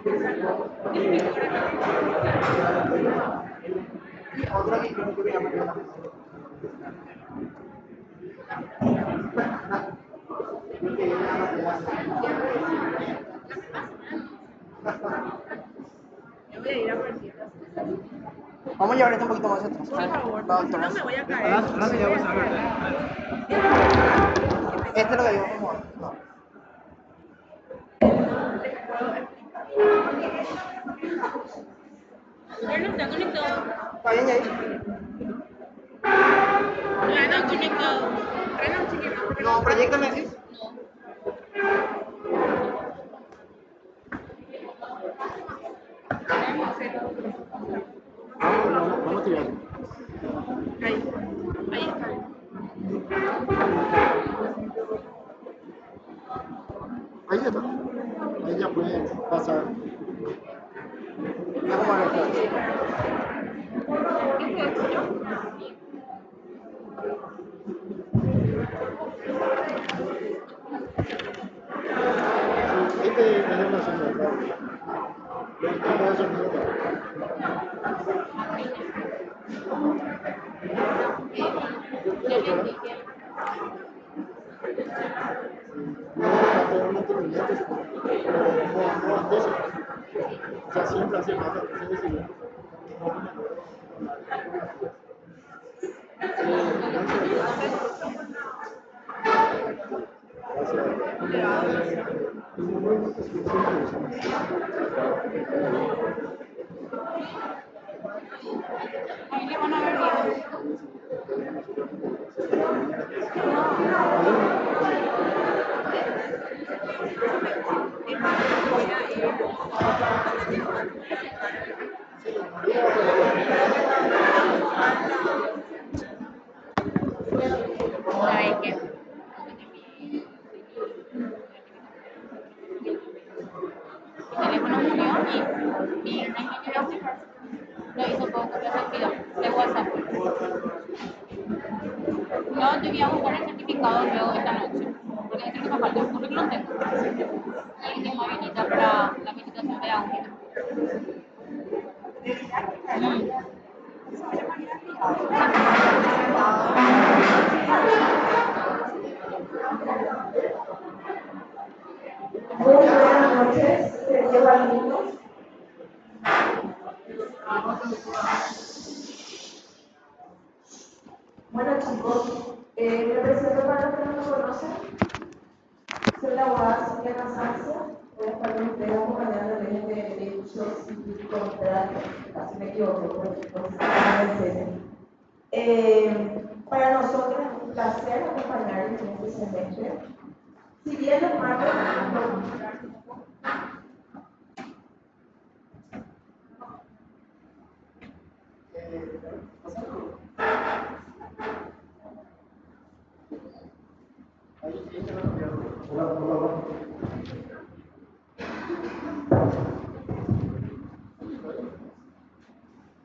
Y otra que creo que me llama la Yo voy a ir a partir. Vamos a llevar esto un poquito más atrás. Por favor, La si no doctora. me voy a caer. Ahora sí ya vas a ver. Este es lo que yo vamos a ver. No. Él no está conectado. Está bien, ahí. No está conectado. Bueno, chiquita. No, proyectame así. Vamos a tirar. Ahí. Ahí está. Ahí está. Ahí ya puede pasar. Vamos a ver esto. Este es una señora. Lo que tengo es un número. No, hacer un mantenimiento, no antes. O sea, siempre hace falta, se decidió. Ahí le van a ver bien. ¿Sabes qué? Mi teléfono murió y no ingeniero lo hizo poco, lo retiró de WhatsApp. No, te voy a buscar el certificado luego esta noche, porque es que me falta un currículum tengo. Y que me habilita para la visitación pedagógica. Muy buenas noches, queridos alumnos. Bueno chicos, me presento para los que no me conocen. Soy la abogada Silvia Nasancia. Voy a estar con ustedes acompañándoles de Derecho Civil Contrario. Casi me equivoqué porque para nosotros es un placer acompañarles en este semestre. Si bien los marcos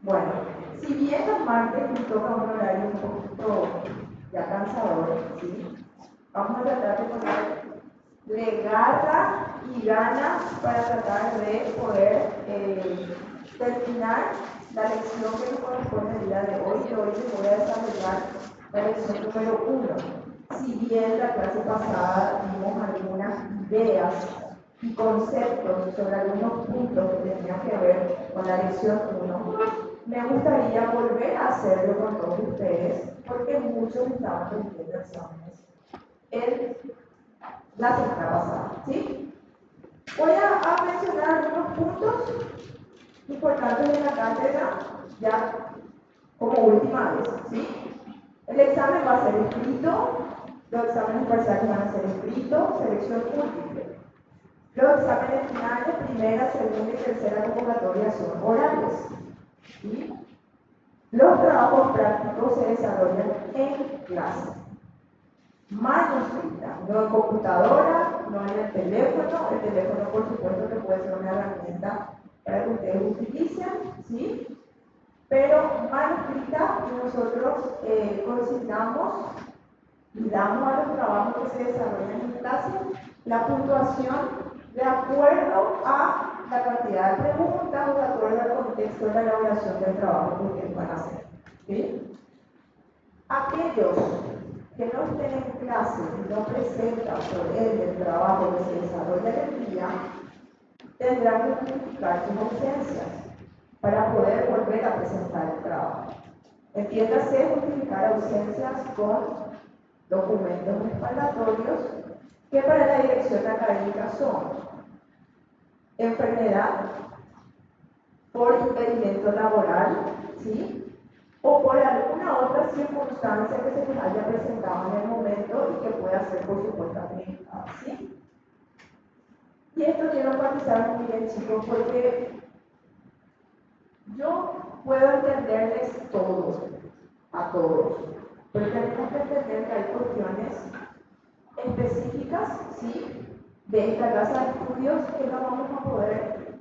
Bueno, si bien los martes nos toca un horario un poquito ya cansador, ¿sí? Vamos a tratar de ponerle garra y ganas para tratar de poder terminar la lección que nos corresponde el día de hoy. Y hoy les voy a desarrollar la lección número 1. Si bien la clase pasada vimos algunas ideas y conceptos sobre algunos puntos que tenían que ver con la lección 1, me gustaría volver a hacerlo con todos ustedes porque muchos estaban teniendo exámenes la semana pasada, ¿sí? Voy a mencionar algunos puntos importantes de la cátedra ya como última vez, ¿sí? El examen va a ser escrito, los exámenes parciales van a ser escritos, selección múltiple. Los exámenes finales, primera, segunda y tercera convocatoria son orales. ¿Sí? Los trabajos prácticos se desarrollan en clase. Manuscrita, no en computadora, no en el teléfono. El teléfono, por supuesto, que puede ser una herramienta para que ustedes utilicen, ¿sí? Pero manuscrita, nosotros consignamos y damos a los trabajos que se desarrollan en clase la puntuación de acuerdo a la cantidad de preguntas o de acuerdo al contexto de la elaboración del trabajo que ustedes van a hacer. ¿Sí? Aquellos que no estén en clase y no presentan sobre el trabajo que se desarrolla en el día, tendrán que justificar sus ausencias para poder volver a presentar el trabajo. Entiéndase justificar ausencias con documentos respaldatorios que para la dirección académica son enfermedad, por impedimento laboral, ¿sí? O por alguna otra circunstancia que se les haya presentado en el momento y que pueda ser, por supuesto, acreditada, ¿sí? Y esto quiero enfatizar muy bien, chicos, porque yo puedo entenderles todos, a todos, pero tenemos que entender que hay cuestiones específicas, ¿sí?, de esta casa de estudios que no vamos a poder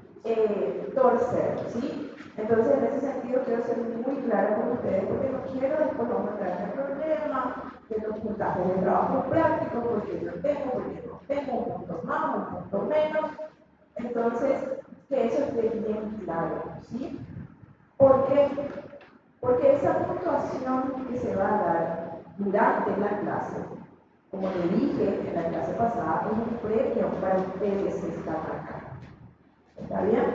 torcer, ¿sí? Entonces, en ese sentido, quiero ser muy clara con ustedes, porque no quiero después vamos a entrar en el problema de los puntajes de trabajo práctico, porque yo tengo, porque no tengo, un punto más, un punto menos. Entonces, que eso esté bien claro, ¿sí? ¿Por qué? Porque esa puntuación que se va a dar durante la clase, como le dije en la clase pasada, es un premio para ustedes que están acá. ¿Está bien?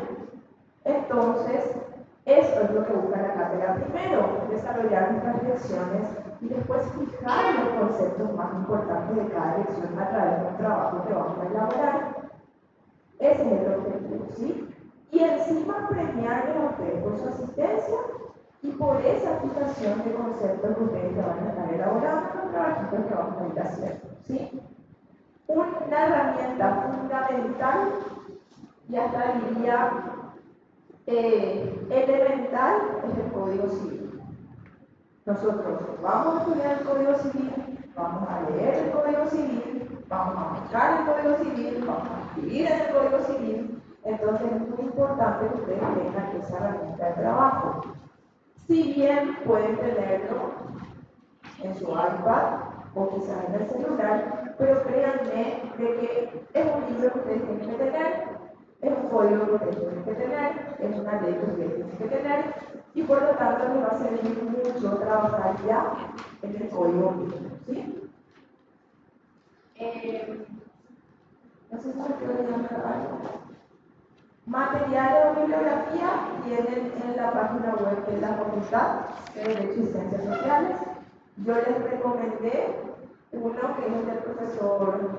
Entonces, eso es lo que busca la cátedra. Primero, desarrollar nuestras lecciones y después fijar los conceptos más importantes de cada lección a través de un trabajo que vamos a elaborar. Ese es el objetivo, ¿sí? Y encima premiarles a ustedes por su asistencia y por esa aplicación de conceptos que ustedes ya van a estar elaborando en los trabajitos que vamos a ir haciendo, ¿sí? Una herramienta fundamental, y hasta diría elemental, es el Código Civil. Nosotros vamos a estudiar el Código Civil, vamos a leer el Código Civil, vamos a buscar el Código Civil, vamos a escribir en el Código Civil. Entonces es muy importante que ustedes tengan esa herramienta de trabajo. Si bien pueden tenerlo en su iPad o quizás en el celular, pero créanme de que es un libro que ustedes tienen que tener, es un código que ustedes tienen que tener, es una ley que ustedes tienen que tener, y por lo tanto les va a servir mucho trabajar ya en el código mismo, ¿sí? No sé si se puede llamar algo. Materiales o bibliografía tienen en la página web de la Facultad de Derecho y Ciencias Sociales. Yo les recomendé uno que es el del profesor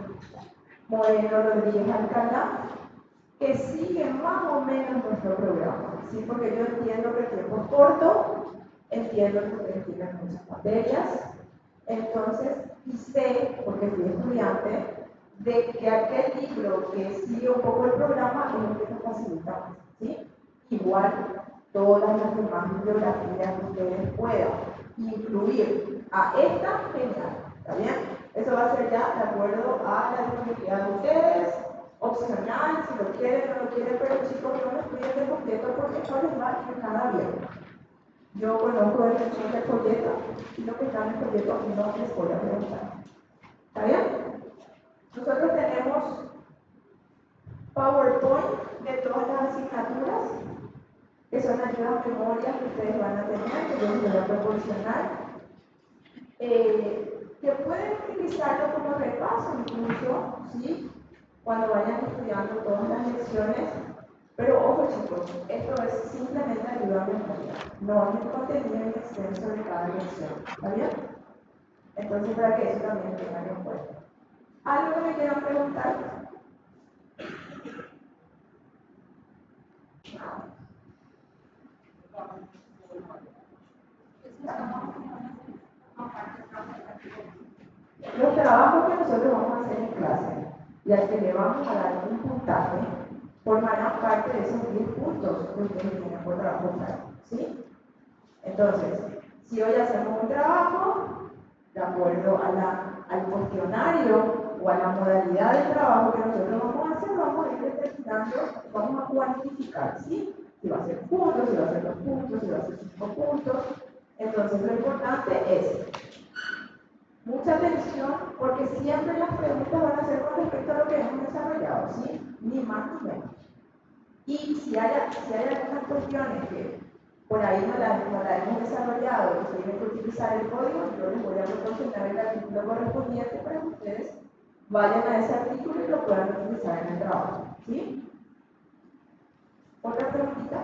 Moreno Rodríguez Alcalá, que sigue más o menos nuestro programa, ¿sí? Porque yo entiendo que el tiempo es corto, entiendo que ustedes tienen muchas materias, entonces, y sé, porque fui estudiante, de que aquel libro que sigue un poco el programa es el que nos facilita más, ¿sí? Igual, todas las demás bibliografías que ustedes puedan incluir a esta, genial, ¿está bien? Eso va a ser ya de acuerdo a la disponibilidad de ustedes, opcional, si lo quieren o no lo quieren, pero chicos, no lo estudien de completo porque no les va a ir nada bien. Yo conozco el lección del folleto y lo que está en el folleto no les voy a preguntar. ¿Está bien? Nosotros tenemos PowerPoint de todas las asignaturas, que son ayudas memorias que ustedes van a tener, que yo les voy a proporcionar, que pueden utilizarlo como repaso incluso, ¿sí?, cuando vayan estudiando todas las lecciones. Pero ojo chicos, esto es simplemente ayuda a memoria, no es el contenido en extenso de cada lección, ¿está bien? Entonces, para que eso también tengan en cuenta. ¿Algo que me quieran preguntar? Los trabajos que nosotros vamos a hacer en clase y al que le vamos a dar un puntaje formarán parte de esos 10 puntos que ustedes tienen por trabajo práctico, ¿sí? Entonces, si hoy hacemos un trabajo, de acuerdo al cuestionario o a la modalidad de trabajo que nosotros vamos a hacer, vamos a ir determinando, vamos a cuantificar, ¿sí? Si va a ser puntos, si va a ser 2 puntos, si va a ser 5 puntos. Entonces, lo importante es mucha atención, porque siempre las preguntas van a ser con respecto a lo que hemos desarrollado, ¿sí? Ni más ni menos. Y si hay algunas cuestiones que por ahí no la hemos desarrollado y se tienen que utilizar el código, yo les voy a proporcionar el artículo correspondiente para que ustedes vayan a ese artículo y lo puedan utilizar en el trabajo. ¿Sí? ¿Otra preguntita?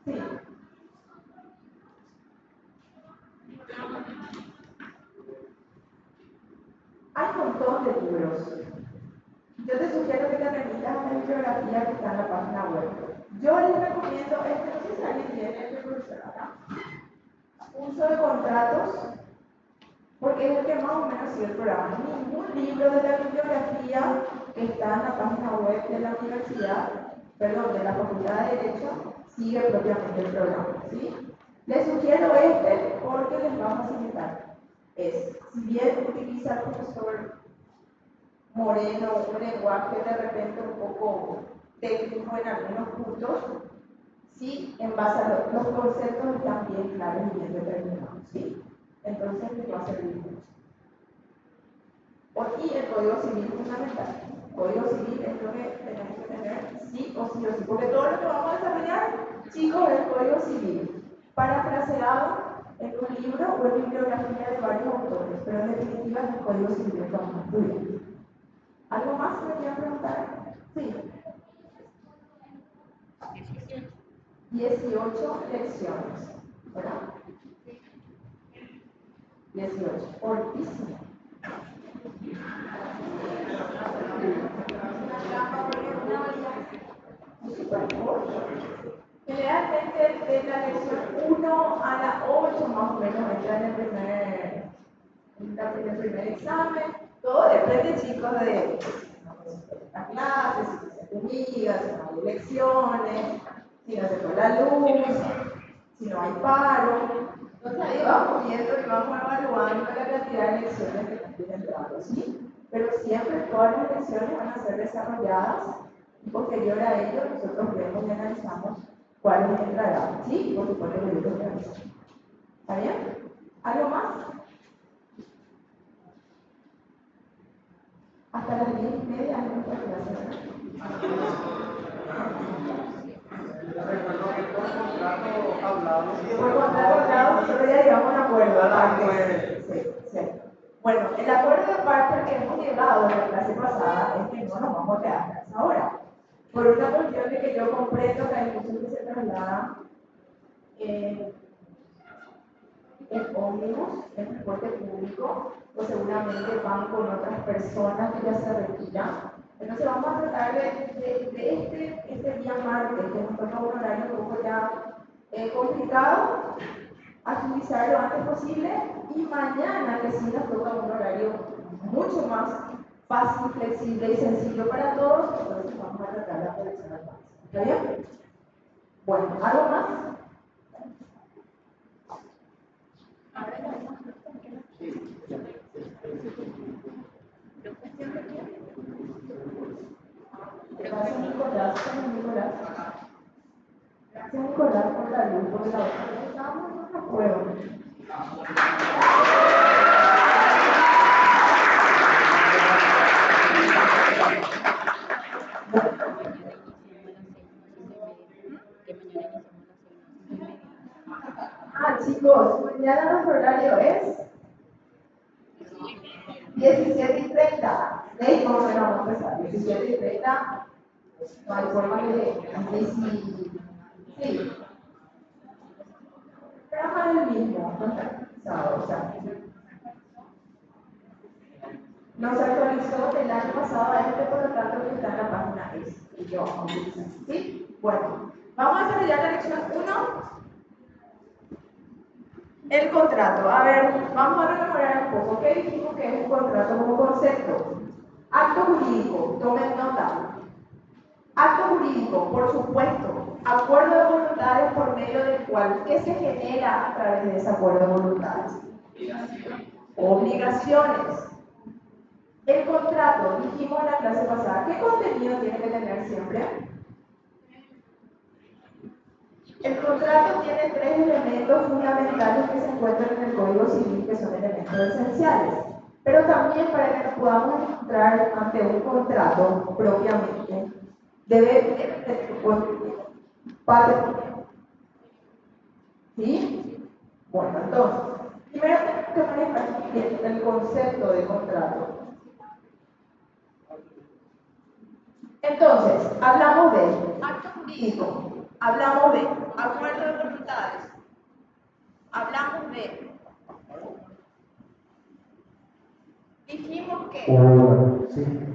Sí. Hay un montón de libros. Yo te sugiero que te remitas a la bibliografía que está en la página web. Yo les recomiendo, no sé si alguien tiene este profesor acá, uso de contratos, porque es el que más o menos sigue el programa. Ningún libro de la bibliografía que está en la página web de la universidad, perdón, de la Facultad de Derecho, sigue propiamente el programa. ¿Sí? Les sugiero este porque les va a facilitar. Si bien utiliza el profesor Moreno un lenguaje de repente un poco técnico en algunos puntos, sí, en base a los conceptos están bien claros y bien determinados, ¿sí? Entonces les va a servir mucho. Y el Código Civil fundamental. El Código Civil es lo que tenemos que tener sí o sí, porque todo lo que vamos a desarrollar, chicos, es el Código Civil. Parafraseado en un libro o en bibliografía de varios autores, pero en definitiva es el Código Civil que vamos a estudiar. ¿Algo más que me quieran preguntar? Sí. 18 lecciones, ¿verdad? 18. Cortísimo. Generalmente de la lección 1 a la 8 más o menos entra en el primer examen. Todo depende, chicos, de las clases, si se fumiga, si no hay elecciones, si no se fue la luz, si no hay paro. Entonces ahí vamos viendo y vamos evaluando la cantidad de lecciones que nos tienen dado, ¿sí? Pero siempre todas las lecciones van a ser desarrolladas y posterior a ello nosotros vemos y analizamos cuáles entrarán, ¿sí? Por supuesto que yo los realizo. ¿Está bien? ¿Algo más? Hasta las 10:30 es nuestra clase, ¿verdad? Recuerdo que por contrato hablado. Por contrato hablado, nosotros ya llegamos a un acuerdo aparte. Sí. Bueno, el acuerdo de parte que hemos llegado en la clase pasada es que no nos vamos a quedar hasta esa hora. Por una cuestión de que yo comprendo que hay muchos que se trasladan en ómnibus, en transporte público, o seguramente van con otras personas que ya se retiran. Entonces vamos a tratar de este día martes, que nos toca un horario un poco ya complicado, agilizar lo antes posible, y mañana que sí nos toca un horario mucho más fácil, flexible y sencillo para todos, entonces vamos a tratar de aprovechar el máximo. ¿Está bien? Bueno, ¿algo más? Gracias, Nicolás. Gracias, Nicolás, por la luz, porque la otra vez estábamos en una prueba. Chicos, mañana nuestro horario es 17:30. ¿Veis cómo me vamos a empezar? 17:30. No hay forma de sí. Trabajar el mismo, no está actualizado, o sea, no se actualizó del año pasado a este, por lo tanto que está en la página y yo vamos a utilizar. ¿Sí? Bueno, vamos a desarrollar la lección 1. El contrato. A ver, vamos a rememorar un poco. ¿Qué dijimos que es un contrato como concepto? Acto jurídico, tomen nota. Acto jurídico, por supuesto, acuerdo de voluntades por medio del cual, ¿qué se genera a través de ese acuerdo de voluntades? Obligaciones. El contrato, dijimos en la clase pasada, ¿qué contenido tiene que tener siempre? El contrato tiene 3 elementos fundamentales que se encuentran en el Código Civil, que son elementos esenciales. Pero también para que nos podamos encontrar ante un contrato propiamente, debe tener patrimonio. ¿Sí? Bueno, entonces, primero tenemos que manejar bien el concepto de contrato. Entonces, hablamos de acto jurídico, hablamos de acuerdo de voluntades, hablamos de... Dijimos que... ¿sí?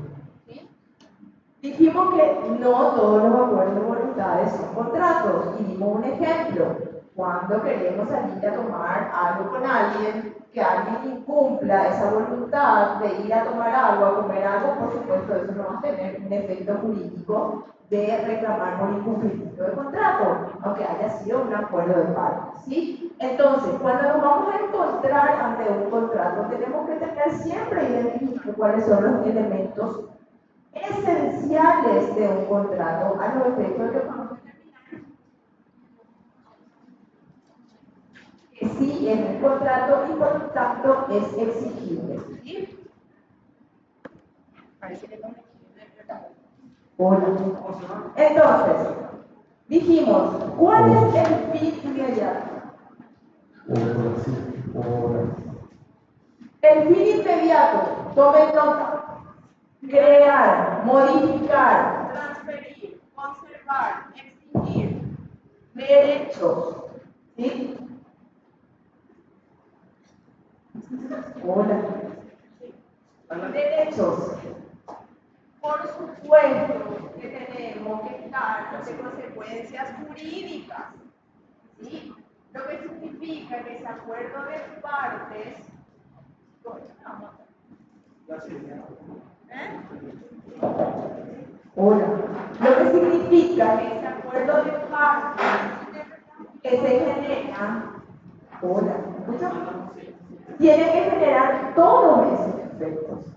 Dijimos que no todos los acuerdos de voluntades son contratos y dimos un ejemplo. Cuando queremos salir a tomar algo con alguien, que alguien incumpla esa voluntad de ir a tomar algo, a comer algo, por supuesto, eso no va a tener un efecto jurídico de reclamar por incumplimiento de contrato, aunque haya sido un acuerdo de partes, ¿sí? Entonces, cuando nos vamos a encontrar ante un contrato, tenemos que tener siempre identificado cuáles son los elementos esenciales de un contrato a los efectos de que vamos a determinar que sí es un contrato y por lo tanto es exigible. ¿Sí? Parece que no me Hola. Entonces, dijimos, ¿cuál es el fin inmediato? El fin inmediato, tomen nota. Crear, modificar, transferir, conservar, extinguir derechos. ¿Sí? Hola. Derechos. Por supuesto que tenemos que estar de consecuencias jurídicas. ¿Sí? Lo que significa que ese acuerdo de partes. Hola. Lo que significa que ese acuerdo de partes que se genera, hola, ¿escucha? Tiene que generar todos esos efectos.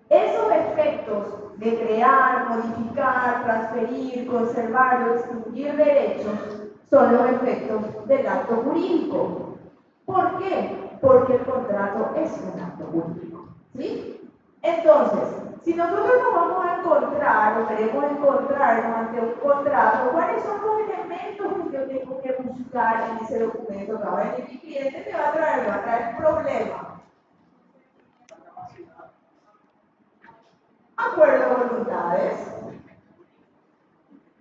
Esos efectos de crear, modificar, transferir, conservar o extinguir derechos son los efectos del acto jurídico. ¿Por qué? Porque el contrato es un acto jurídico. ¿Sí? Entonces, si nosotros nos vamos a encontrar o queremos encontrarnos ante un contrato, ¿cuáles son los elementos que yo tengo que buscar en ese documento? Que va a venir mi cliente, me va a traer problema. Acuerdo de voluntades.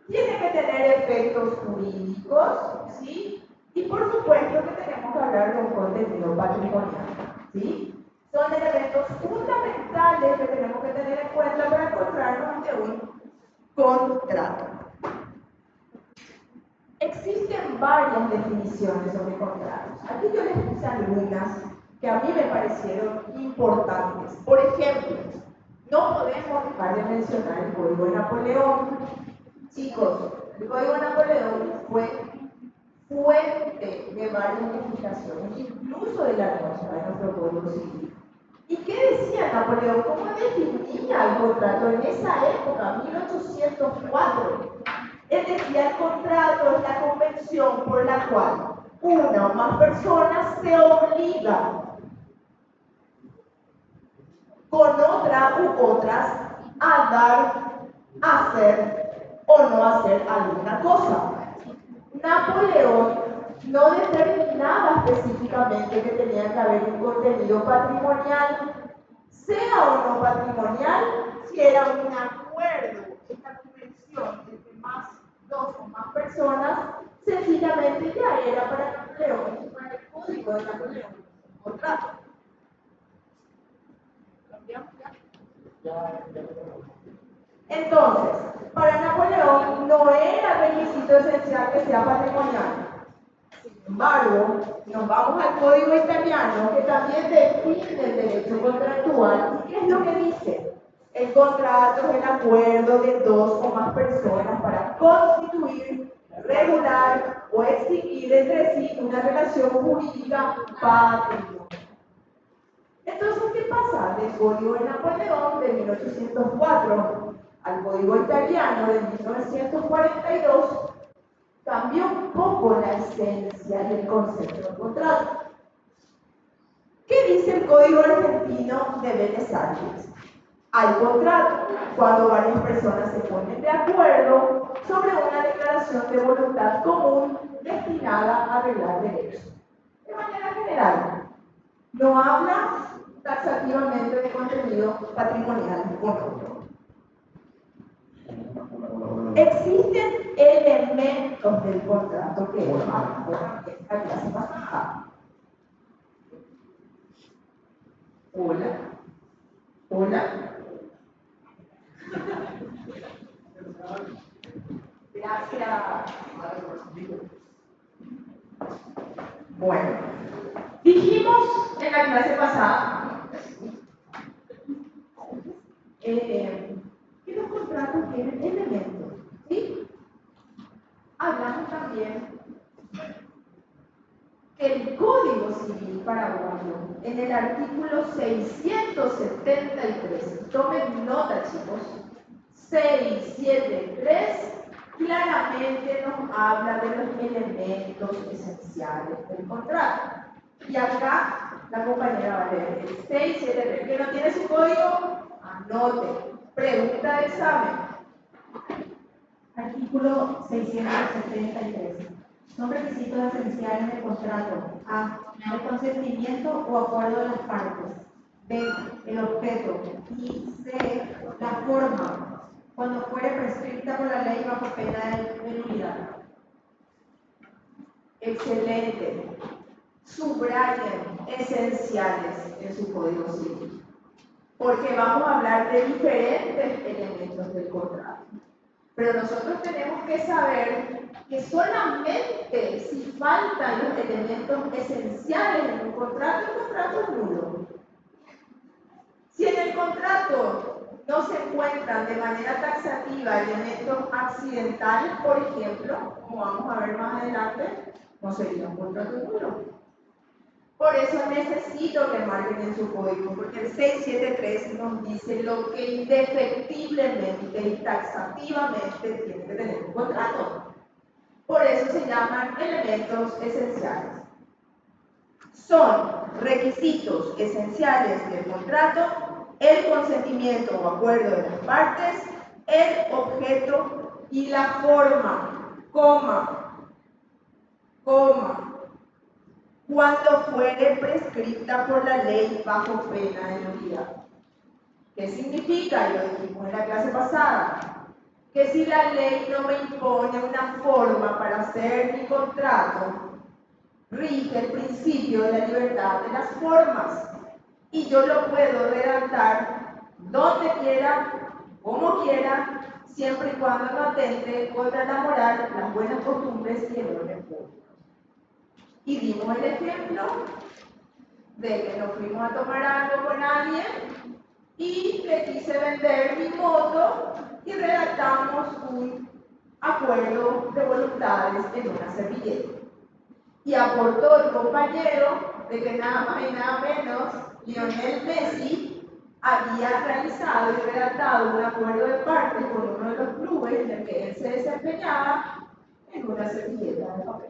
Tiene que tener efectos jurídicos, ¿sí? Y por supuesto que tenemos que hablar de un contenido patrimonial, ¿sí? Son elementos fundamentales que tenemos que tener en cuenta para encontrarnos ante un contrato. Existen varias definiciones sobre contratos. Aquí yo les puse algunas que a mí me parecieron importantes. Por ejemplo, no podemos dejar de mencionar el Código de Napoleón. Chicos, el Código de Napoleón fue fuente de varias modificaciones, incluso de la nuestra, de nuestro Código Civil. ¿Y qué decía Napoleón? ¿Cómo definía el contrato en esa época, 1804? Él decía, el contrato es la convención por la cual una o más personas se obligan con otra u otras a dar, hacer o no hacer alguna cosa. Napoleón no determinaba específicamente que tenía que haber un contenido patrimonial, sea o no patrimonial, si era un acuerdo, esta convención entre dos o más personas, sencillamente ya era para Napoleón, para el Código de Napoleón, un contrato. Entonces, para Napoleón no era requisito esencial que sea patrimonial. Sin embargo, nos vamos al Código Italiano, que también define el derecho contractual. ¿Y qué es lo que dice? El contrato es el acuerdo de dos o más personas para constituir, regular o extinguir entre sí una relación jurídica patrimonial. Entonces, ¿qué pasa? Del Código de Napoleón de 1804 al Código Italiano de 1942, cambió un poco la esencia y el concepto del contrato. ¿Qué dice el Código Argentino de Bellas Artes? al contrato cuando varias personas se ponen de acuerdo sobre una declaración de voluntad común destinada a arreglar derechos. De manera general, no habla taxativamente de contenido patrimonial o no. Existen elementos del contrato que mejoran esta clase pasada. Hola. Gracias. Bueno, dijimos en la clase pasada que los contratos tienen elementos, ¿sí? Hablamos también que el Código Civil paraguayo, en el artículo 673, tomen nota, chicos, 673, claramente nos habla de los elementos esenciales del contrato. Y acá la compañera va a leer el 673, que no tiene su código, anote. Pregunta de examen. Artículo 673. Son requisitos esenciales del contrato. A. El consentimiento o acuerdo de las partes. B. El objeto. Y C. La forma, cuando fuere prescrita por la ley bajo pena de nulidad. Excelente. Subrayen esenciales en su Código Civil, porque vamos a hablar de diferentes elementos del contrato. Pero nosotros tenemos que saber que solamente si faltan los elementos esenciales en un contrato, el contrato es nulo. Si en el contrato no se encuentran de manera taxativa elementos accidentales, por ejemplo, como vamos a ver más adelante, no sería un contrato nulo. Por eso necesito que marquen en su código, porque el 673 nos dice lo que indefectiblemente y taxativamente tiene que tener un contrato. Por eso se llaman elementos esenciales. Son requisitos esenciales del contrato, el consentimiento o acuerdo de las partes, el objeto y la forma, cuando fuere prescripta por la ley bajo pena de nulidad. ¿Qué significa? Lo dijimos en la clase pasada. Que si la ley no me impone una forma para hacer mi contrato, rige el principio de la libertad de las formas. Y yo lo puedo redactar donde quiera, como quiera, siempre y cuando no atente contra la moral, las buenas costumbres y el orden público. Y dimos el ejemplo de que nos fuimos a tomar algo con alguien y le quise vender mi moto y redactamos un acuerdo de voluntades en una servilleta. Y aportó el compañero de que nada más y nada menos Lionel Messi había realizado y redactado un acuerdo de partes con uno de los clubes en el que él se desempeñaba en una servilleta de papel.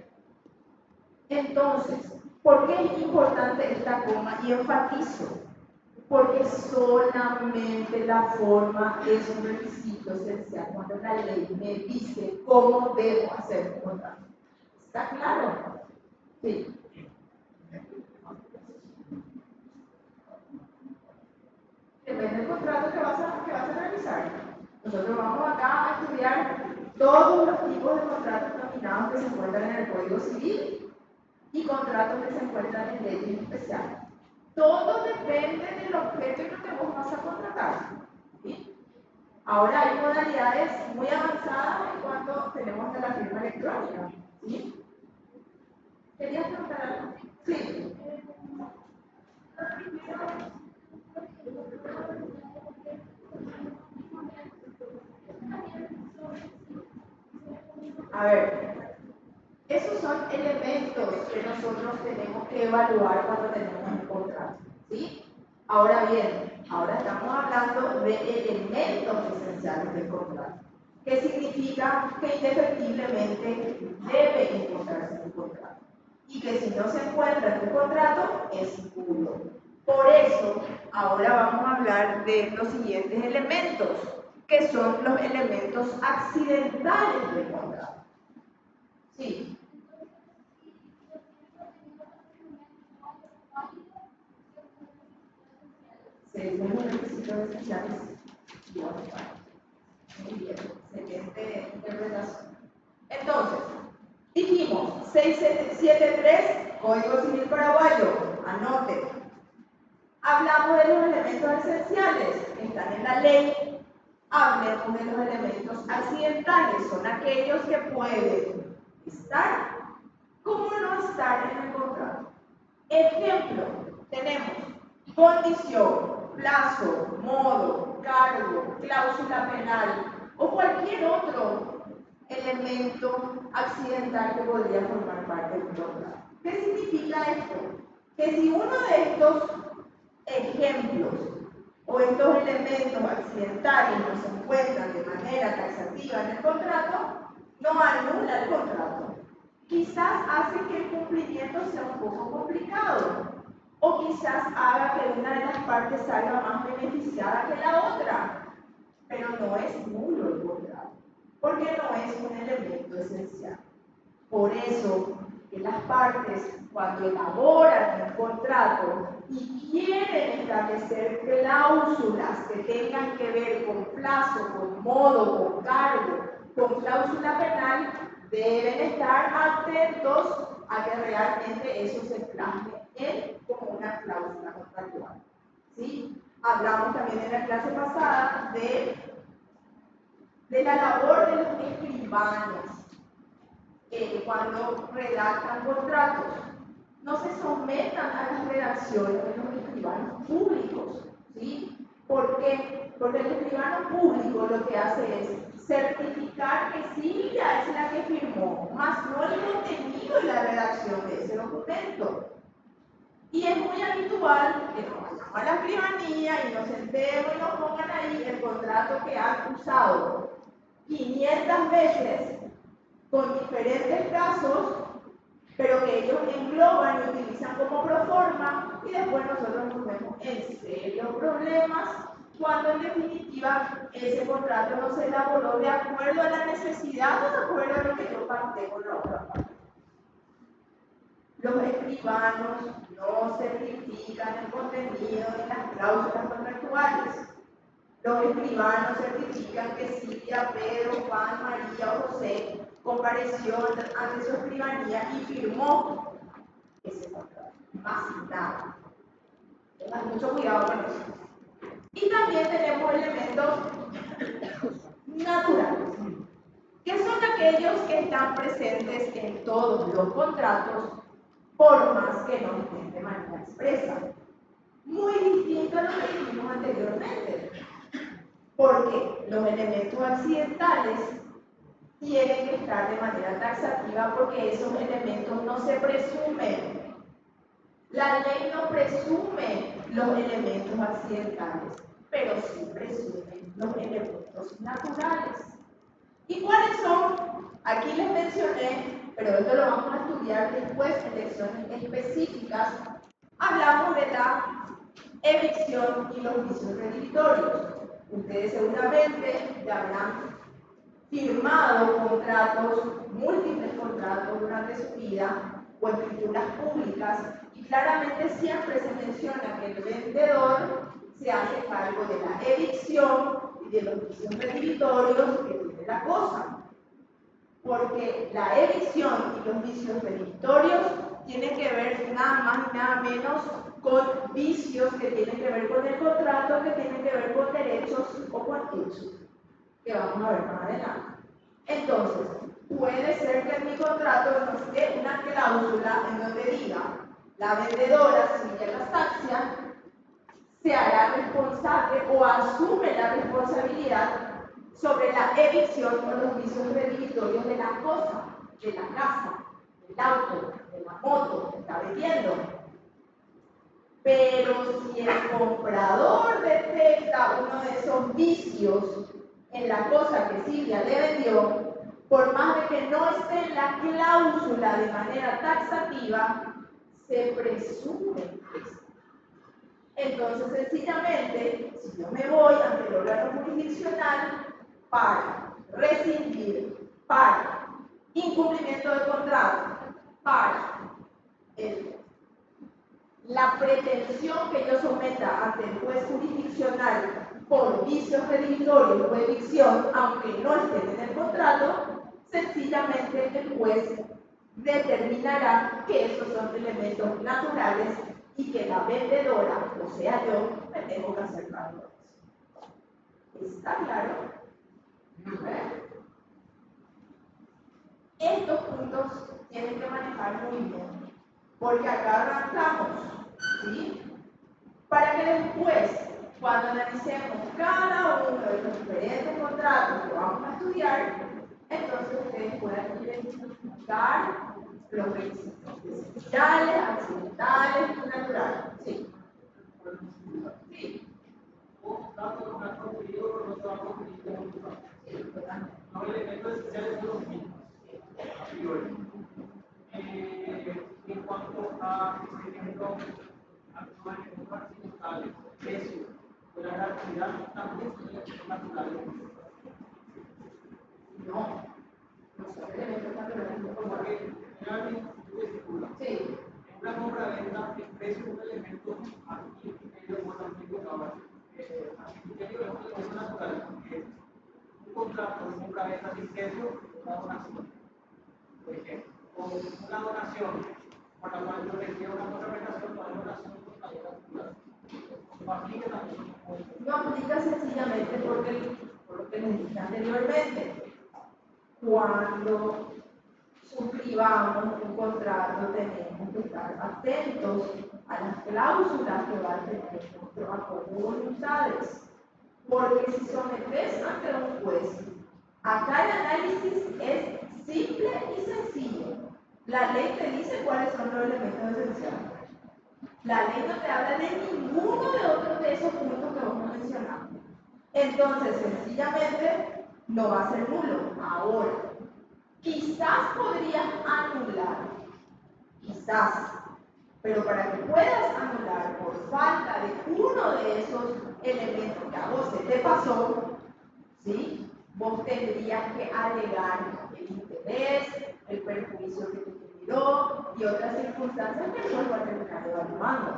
Entonces, ¿por qué es importante esta coma? Y enfatizo, porque solamente la forma es un requisito esencial cuando la ley me dice cómo debo hacer un contrato. ¿Está claro? Sí. Depende del contrato que vas a realizar. Nosotros vamos acá a estudiar todos los tipos de contratos nominados que se encuentran en el Código Civil y contratos que se encuentran en leyes especiales. Todo depende del objeto en el que vos vas a contratar. ¿Sí? Ahora hay modalidades muy avanzadas en cuanto tenemos de la firma electrónica. ¿Sí? ¿Querías preguntar algo? Sí. A ver, esos son elementos que nosotros tenemos que evaluar cuando tenemos un contrato, ¿sí? Ahora bien, ahora estamos hablando de elementos esenciales del contrato. ¿Qué significa? Que indefectiblemente debe encontrarse en un contrato. Y que si no se encuentra en un contrato, es nulo. Por eso, ahora vamos a hablar de los siguientes elementos, que son los elementos accidentales del contrato. Sí. Según los requisitos esenciales. Muy bien, excelente interpretación. Entonces, dijimos 673, Código Civil Paraguayo, anote. Hablamos de los elementos esenciales, están en la ley. Hablemos de los elementos accidentales, son aquellos que pueden estar como no estar en el contrato. Ejemplo, tenemos condición, plazo, modo, cargo, cláusula penal o cualquier otro elemento accidental que podría formar parte del contrato. ¿Qué significa esto? Que si uno de estos ejemplos o estos elementos accidentales no se encuentran de manera taxativa en el contrato, no anula el contrato. Quizás hace que el cumplimiento sea un poco complicado, o quizás haga que una de las partes salga más beneficiada que la otra, pero no es nulo el contrato, porque no es un elemento esencial. Por eso, que las partes, cuando elaboran un contrato y quieren establecer cláusulas que tengan que ver con plazo, con modo, con cargo, con cláusula penal, deben estar atentos a que realmente eso se plasme como una cláusula contractual. ¿Sí? Hablamos también en la clase pasada de la labor de los escribanos. Cuando redactan contratos, no se sometan a las redacciones de los escribanos públicos. ¿Sí? ¿Por qué? Porque el escribano público lo que hace es certificar que Silvia es la que firmó, más no el contenido y la redacción de ese documento. Y es muy habitual que nos vayamos a la escribanía y nos sentemos y nos pongan ahí el contrato que han usado 500 veces con diferentes casos, pero que ellos engloban y utilizan como proforma, y después nosotros nos vemos en serios problemas cuando en definitiva ese contrato no se elaboró de acuerdo a la necesidad o de acuerdo a lo que yo pacté con la otra parte. Los escribanos no certifican el contenido de las cláusulas contractuales. Los escribanos certifican que Silvia, Pedro, Juan, María o José compareció ante su escribanía y firmó ese contrato. Más nada. Tengan mucho cuidado con eso. Y también tenemos elementos naturales, que son aquellos que están presentes en todos los contratos, por más que no estén de manera expresa. Muy distinto a lo que dijimos anteriormente. Porque los elementos accidentales tienen que estar de manera taxativa porque esos elementos no se presumen. La ley no presume los elementos accidentales, pero sí presume los elementos naturales. ¿Y cuáles son? Aquí les mencioné, pero esto lo vamos a estudiar después en lecciones específicas. Hablamos de la evicción y los vicios redhibitorios. Ustedes seguramente ya habrán firmado contratos, múltiples contratos durante su vida o escrituras públicas, y claramente siempre se menciona que el vendedor se hace cargo de la evicción y de los vicios redhibitorios que tiene la cosa. Porque la evicción y los vicios redhibitorios tienen que ver nada más y nada menos con vicios que tienen que ver con el contrato, que tienen que ver con derechos o con hechos, que vamos a ver más adelante. Entonces, puede ser que en mi contrato nos dé una cláusula en donde diga la vendedora, Silvia Castaxia, se hará responsable o asume la responsabilidad sobre la evicción o los vicios redhibitorios de la cosa, de la casa, del auto, de la moto que está vendiendo. Pero si el comprador detecta uno de esos vicios en la cosa que Silvia le vendió, por más de que no esté en la cláusula de manera taxativa, se presume esto. Entonces, Entonces, sencillamente, si yo me voy ante el órgano jurisdiccional para rescindir, para incumplimiento de contrato, para la pretensión que yo someta ante el juez jurisdiccional por vicios redimitorios o evicción, aunque no estén en el contrato, sencillamente el juez determinará que esos son elementos naturales y que la vendedora, o sea yo, me tengo que hacer cargo de eso. ¿Está claro? Estos puntos tienen que manejar muy bien, porque acá arrancamos, ¿sí? Para que después, cuando analicemos cada uno de los diferentes contratos que vamos a estudiar, entonces ustedes puedan identificar los requisitos esenciales, accidentales y naturales. Sí. Sí. Los elementos esenciales son los mismos, a priori. En cuanto a, por ejemplo, elementos accidentales, precio o la gratuidad, también son elementos naturales. No. No son elementos naturales. Porque realmente se estipula. Sí. En una compra-venta, el precio es un elemento artístico o también artístico es un elemento natural. Un contrato de compra-venta sin precio es una donación, por ejemplo, o una donación por la cual yo requiero una contraprestación para una donación con mayor natural. No aplica también. No aplica sencillamente porque, por lo que les dije anteriormente, cuando suscribamos un contrato tenemos que estar atentos a las cláusulas que va a tener nuestro acuerdo de voluntades, porque si sometes ante un juez, acá el análisis es simple y sencillo. La ley te dice cuáles son los elementos esenciales. La ley no te habla de ninguno de otros de esos puntos que vamos a mencionar. Entonces, sencillamente, no va a ser nulo. Ahora, quizás podrías anular, quizás, pero para que puedas anular por falta de uno de esos elementos que a vos se te pasó, ¿sí? Vos tendrías que alegar el interés, el perjuicio que te generó y otras circunstancias que el juez va a terminar evaluando.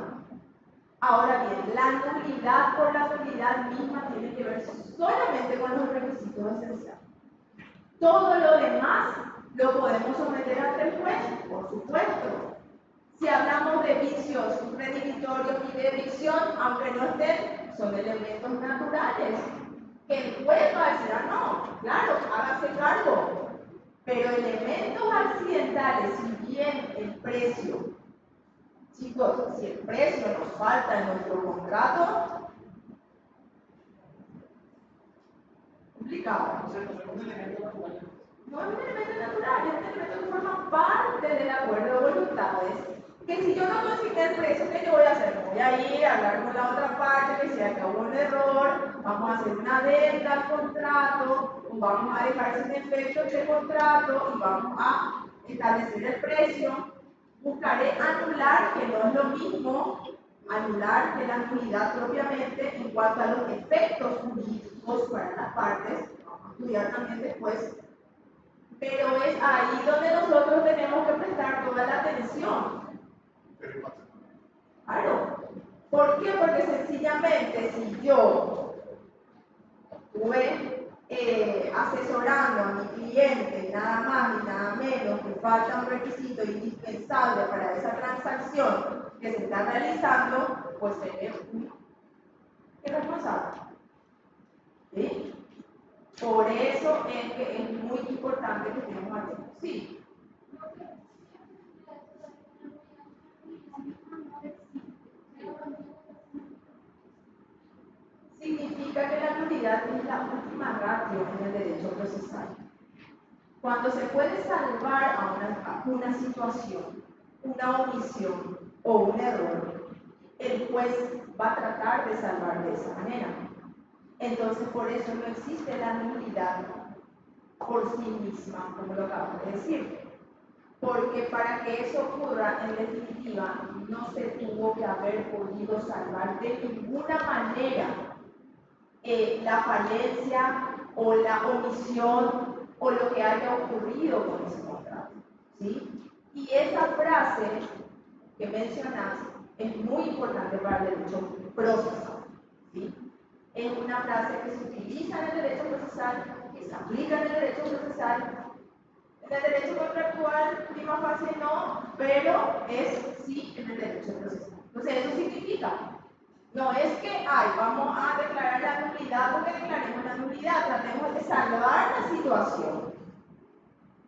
Ahora bien, la nulidad por la nulidad misma tiene que ver solamente con los requisitos esenciales. Todo lo demás lo podemos someter ante el juez, por supuesto. Si hablamos de vicios redimitorios y de evicción, aunque no estén, son elementos naturales. Que el juez va a decir, no, claro, hágase cargo. Pero elementos accidentales, si bien el precio, chicos, si el precio nos falta en nuestro contrato, complicado. O sea, no es un elemento natural. No es un elemento natural, es un elemento que forma parte del acuerdo de voluntades. Que si yo no consigné el precio, ¿qué yo voy a hacer? Voy a ir a hablar con la otra parte, que si acá hubo un error, vamos a hacer una adenda al contrato, vamos a dejar sin efecto este contrato y vamos a establecer el precio. Buscaré anular, que no es lo mismo anular que la nulidad propiamente en cuanto a los efectos jurídicos para las partes, vamos a estudiar también después. Pero es ahí donde nosotros tenemos que prestar toda la atención. Claro. ¿Por qué? Porque sencillamente si yo estuve asesorando a mi cliente nada más y nada menos que falta un requisito indispensable para esa transacción que se está realizando, pues seré irresponsable. ¿Sí? Por eso es que es muy importante que estemos atentos. Sí. Significa que la nulidad es la última ratio en el derecho procesal. Cuando se puede salvar a una situación, una omisión o un error, el juez va a tratar de salvar de esa manera. Entonces, por eso no existe la nulidad por sí misma, como lo acabo de decir. porque para que eso ocurra, en definitiva, no se tuvo que haber podido salvar de ninguna manera la falencia o la omisión o lo que haya ocurrido con ese contrato, ¿sí? Y esa frase que mencionas es muy importante para el derecho procesal, ¿sí? Es una frase que se utiliza en el derecho procesal, que se aplica en el derecho procesal. En el derecho contractual, prima facie no, pero es sí en el derecho procesal. Entonces, eso significa, no es que, ay, vamos a declarar la nulidad porque declaremos la nulidad, tratemos de salvar la situación.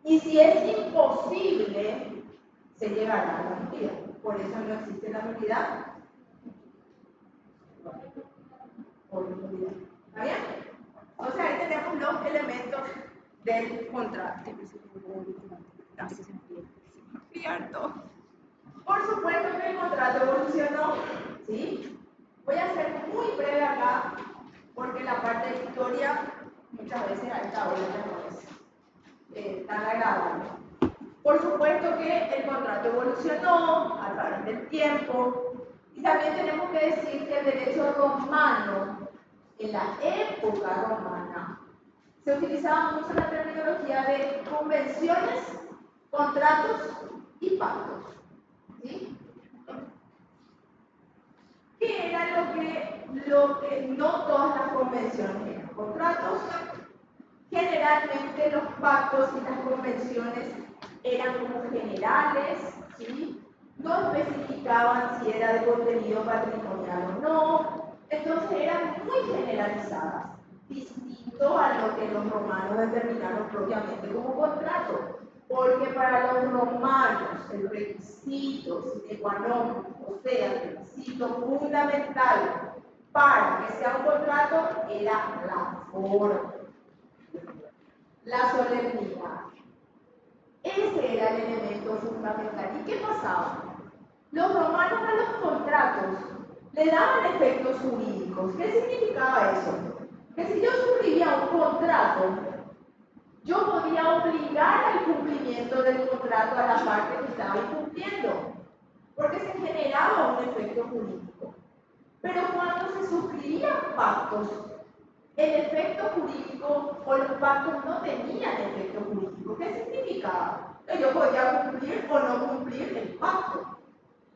Y si es imposible, se llegará a la nulidad. Por eso no existe la nulidad. ¿Está bien? O sea, ahí tenemos los elementos del contrato. Por supuesto que el contrato evolucionó, ¿sí? Voy a ser muy breve acá, porque la parte de historia muchas veces a esta hora ya no es tan agradable. Por supuesto que el contrato evolucionó a través del tiempo, y también tenemos que decir que el derecho romano, en la época romana, se utilizaba mucho la terminología de convenciones, contratos y pactos, ¿sí? ¿Qué era lo que no todas las convenciones eran contratos? Generalmente los pactos y las convenciones eran como generales, ¿sí? No especificaban si era de contenido patrimonial o no, entonces eran muy generalizadas, distinto a lo que los romanos determinaron propiamente como contrato, porque para los romanos el requisito sine qua non, o sea, el requisito fundamental para que sea un contrato era la forma, la solemnidad. Ese era el elemento fundamental. ¿Y qué pasaba? Los romanos a los contratos le daban efectos jurídicos. ¿Qué significaba eso? Que si yo suscribía un contrato, yo podía obligar al cumplimiento del contrato a la parte que estaba incumpliendo, porque se generaba un efecto jurídico. Pero cuando se suscribían pactos, el efecto jurídico o los pactos no tenían efecto jurídico. ¿Qué significaba? Que yo podía cumplir o no cumplir el pacto.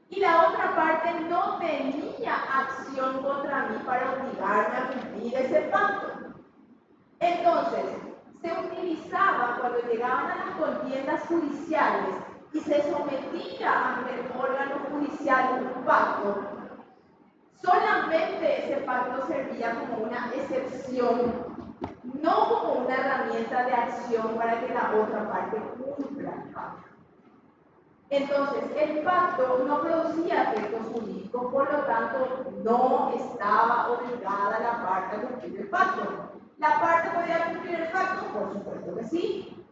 Y la otra parte no tenía acción contra mí para obligarme a cumplir ese pacto. Entonces, se utilizaba cuando llegaban a las contiendas judiciales y se sometía ante el órgano judicial un pacto, solamente ese pacto servía como una excepción, no como una herramienta de acción para que la otra parte cumpla el pacto. Entonces, el pacto no producía efectos jurídicos, por lo tanto, no estaba obligada la parte a cumplir el pacto. ¿La parte podía cumplir el pacto? Por supuesto que sí.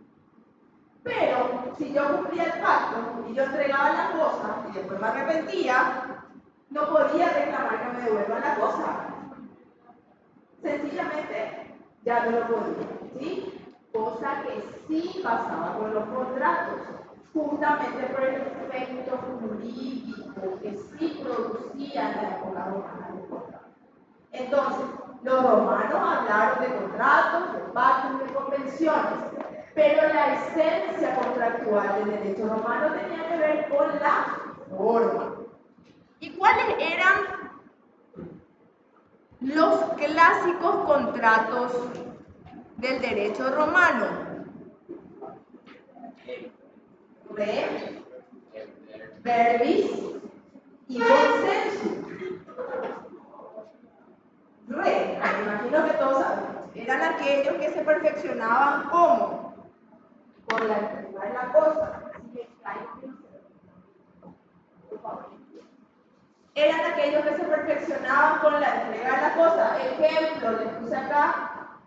Pero, si yo cumplía el pacto y yo entregaba la cosa y después me arrepentía, no podía reclamar que me devuelvan la cosa. Sencillamente, ya no lo podía, ¿sí? Cosa que sí pasaba con los contratos, justamente por el efecto jurídico que sí producía en la época romana los contratos. Entonces, los romanos hablaron de contratos, de pactos, de convenciones, pero la esencia contractual del derecho romano tenía que ver con la forma. ¿Y cuáles eran los clásicos contratos del derecho romano? Re, verbis y consensus. Re, me imagino que todos saben, eran aquellos que se perfeccionaban ¿cómo? Por la entrega de la cosa. Por favor. Eran aquellos que se perfeccionaban con la entrega de la cosa. Ejemplo, les puse acá: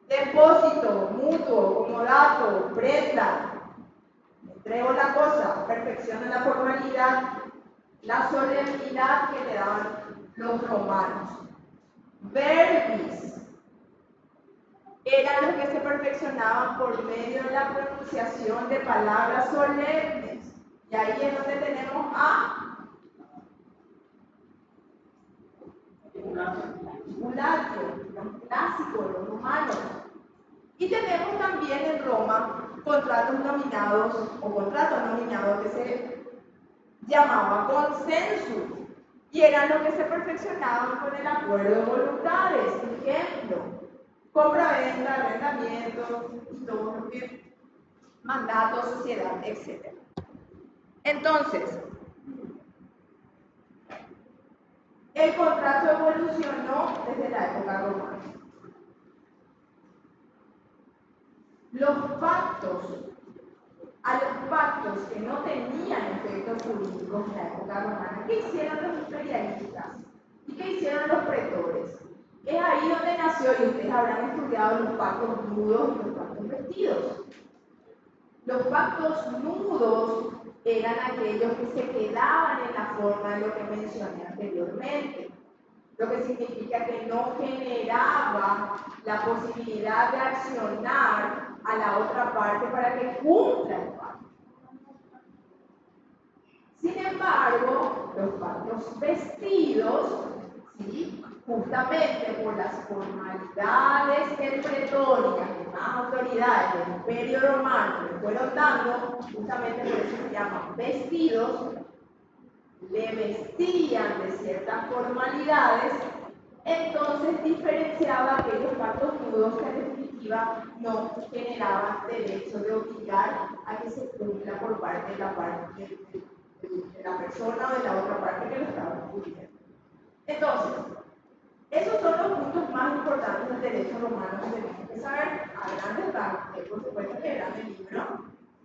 depósito, mutuo, comodato, prenda. Entrego la cosa, perfecciono la formalidad, la solemnidad que le daban los romanos. Verbis. eran los que se perfeccionaban por medio de la pronunciación de palabras solemnes. Y ahí es donde tenemos a Esculatio, los clásicos, los romanos. Y tenemos también en Roma contratos nominados o contratos nominados que se llamaba consensus y eran los que se perfeccionaban con el acuerdo de voluntades. Ejemplo, compra-venta, arrendamiento y todo lo que mandato, sociedad, etc. Entonces, el contrato evolucionó desde la época romana. A los pactos que no tenían efectos jurídicos en la época romana, ¿qué hicieron los imperialistas? ¿Y qué hicieron los pretores? Es ahí donde nació, y ustedes habrán estudiado los pactos nudos y los pactos vestidos. Los pactos nudos eran aquellos que se quedaban en la forma de lo que mencioné anteriormente, lo que significa que no generaba la posibilidad de accionar a la otra parte para que cumpla el pacto. Sin embargo, los pactos vestidos, ¿sí?, justamente por las formalidades pretorias que más autoridades del Imperio Romano le fueron dando, justamente por eso se llaman vestidos, le vestían de ciertas formalidades, entonces diferenciaba aquellos pactos nudos que en definitiva no generaban derecho de obligar a que se cumpla por parte de la persona o de la otra parte que lo estaba cumpliendo. Entonces, esos son los puntos más importantes del derecho romano que tenemos que saber a grandes rasgos, que por supuesto leerán el libro